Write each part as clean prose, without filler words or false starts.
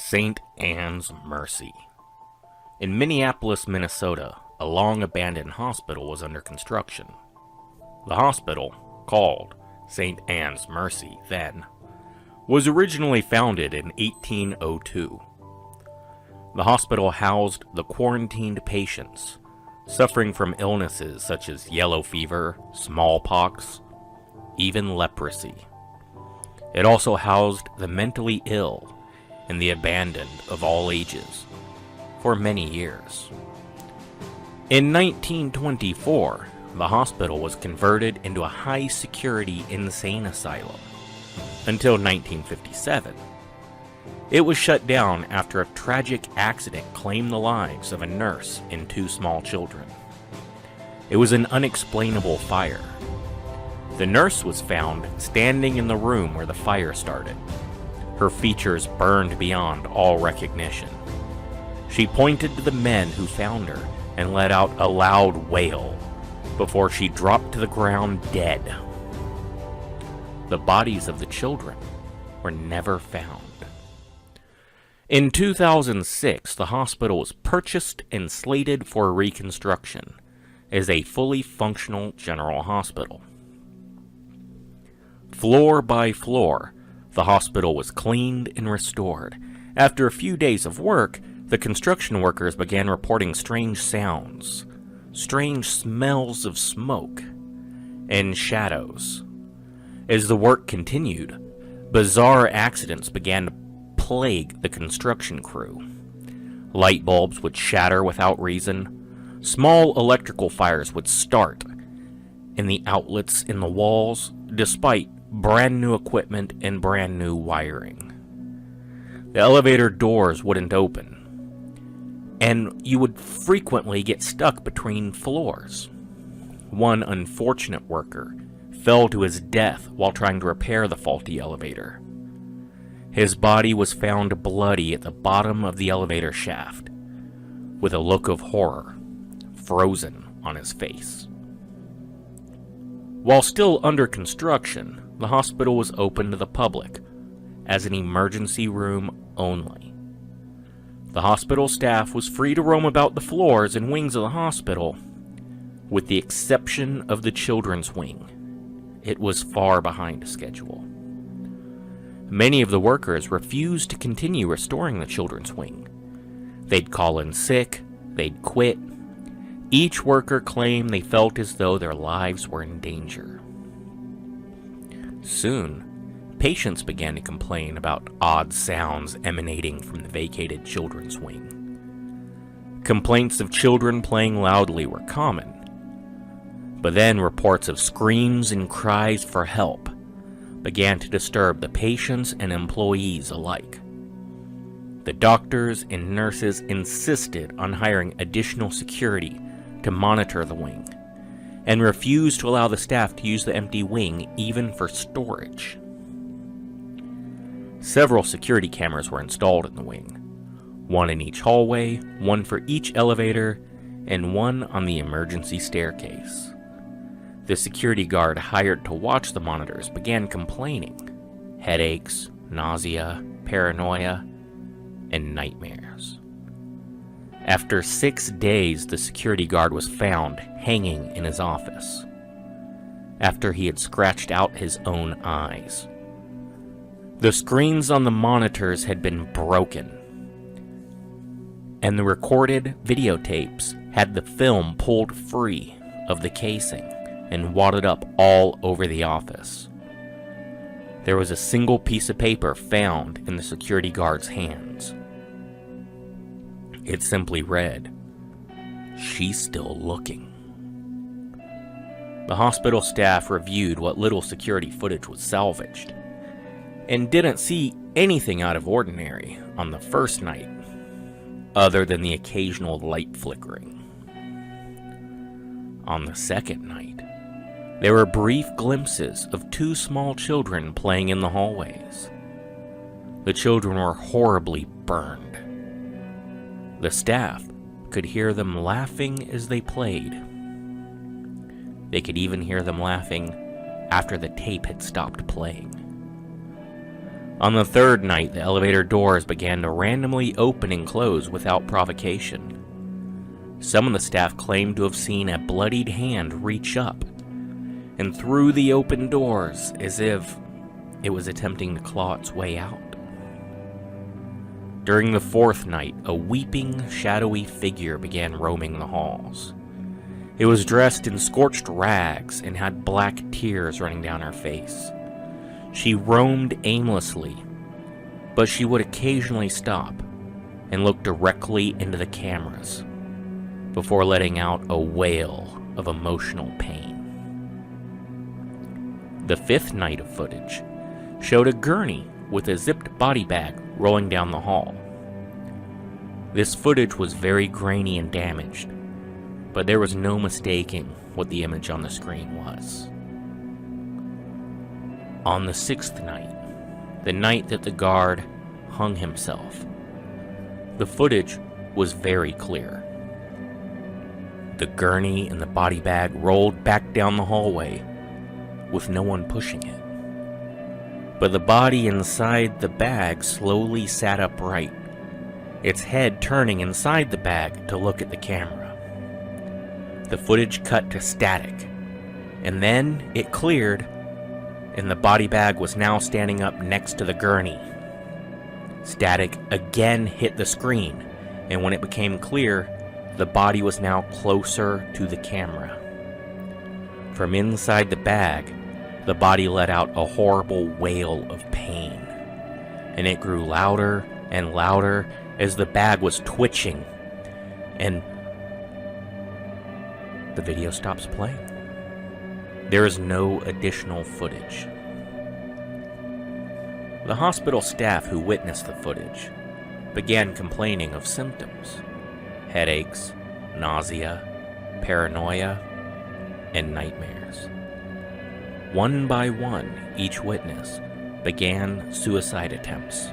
St. Anne's Mercy. In Minneapolis, Minnesota, a long-abandoned hospital was under construction. The hospital, called St. Anne's Mercy then, was originally founded in 1802. The hospital housed the quarantined patients suffering from illnesses such as yellow fever, smallpox, even leprosy. It also housed the mentally ill and the abandoned of all ages for many years. In 1924, the hospital was converted into a high-security insane asylum. Until 1957, it was shut down after a tragic accident claimed the lives of a nurse and two small children. It was an unexplainable fire. The nurse was found standing in the room where the fire started. Her features burned beyond all recognition. She pointed to the men who found her and let out a loud wail before she dropped to the ground dead. The bodies of the children were never found. In 2006, the hospital was purchased and slated for reconstruction as a fully functional general hospital. Floor by floor, the hospital was cleaned and restored. After a few days of work, the construction workers began reporting strange sounds, strange smells of smoke, and shadows. As the work continued, bizarre accidents began to plague the construction crew. Light bulbs would shatter without reason, small electrical fires would start in the outlets in the walls despite brand new equipment and brand new wiring. The elevator doors wouldn't open, and you would frequently get stuck between floors. One unfortunate worker fell to his death while trying to repair the faulty elevator. His body was found bloody at the bottom of the elevator shaft, with a look of horror frozen on his face. While still under construction, the hospital was open to the public as an emergency room only. The hospital staff was free to roam about the floors and wings of the hospital, with the exception of the children's wing. It was far behind schedule. Many of the workers refused to continue restoring the children's wing. They'd call in sick, they'd quit. Each worker claimed they felt as though their lives were in danger. Soon, patients began to complain about odd sounds emanating from the vacated children's wing. Complaints of children playing loudly were common, but then reports of screams and cries for help began to disturb the patients and employees alike. The doctors and nurses insisted on hiring additional security to monitor the wing, and refused to allow the staff to use the empty wing even for storage. Several security cameras were installed in the wing, one in each hallway, one for each elevator, and one on the emergency staircase. The security guard hired to watch the monitors began complaining: headaches, nausea, paranoia, and nightmares. After 6 days, the security guard was found hanging in his office after he had scratched out his own eyes. The screens on the monitors had been broken, and the recorded videotapes had the film pulled free of the casing and wadded up all over the office. There was a single piece of paper found in the security guard's hands. It simply read, "She's still looking." The hospital staff reviewed what little security footage was salvaged, and didn't see anything out of ordinary on the first night, other than the occasional light flickering. On the second night, there were brief glimpses of two small children playing in the hallways. The children were horribly burned. The staff could hear them laughing as they played. They could even hear them laughing after the tape had stopped playing. On the third night, the elevator doors began to randomly open and close without provocation. Some of the staff claimed to have seen a bloodied hand reach up and through the open doors as if it was attempting to claw its way out. During the fourth night, a weeping, shadowy figure began roaming the halls. It was dressed in scorched rags and had black tears running down her face. She roamed aimlessly, but she would occasionally stop and look directly into the cameras before letting out a wail of emotional pain. The fifth night of footage showed a gurney with a zipped body bag rolling down the hall. This footage was very grainy and damaged, but there was no mistaking what the image on the screen was. On the sixth night, the night that the guard hung himself, the footage was very clear. The gurney and the body bag rolled back down the hallway with no one pushing it. But the body inside the bag slowly sat upright, its head turning inside the bag to look at the camera. The footage cut to static, and then it cleared, and the body bag was now standing up next to the gurney. Static again hit the screen, and when it became clear, the body was now closer to the camera. From inside the bag, the body let out a horrible wail of pain, and it grew louder and louder as the bag was twitching, and the video stops playing. There is no additional footage. The hospital staff who witnessed the footage began complaining of symptoms: headaches, nausea, paranoia, and nightmares. One by one, each witness began suicide attempts.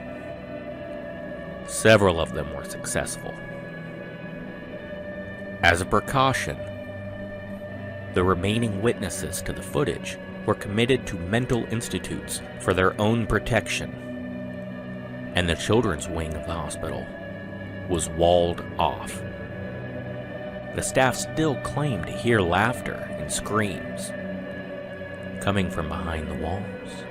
Several of them were successful. As a precaution, the remaining witnesses to the footage were committed to mental institutes for their own protection, and the children's wing of the hospital was walled off. The staff still claimed to hear laughter and screams coming from behind the walls.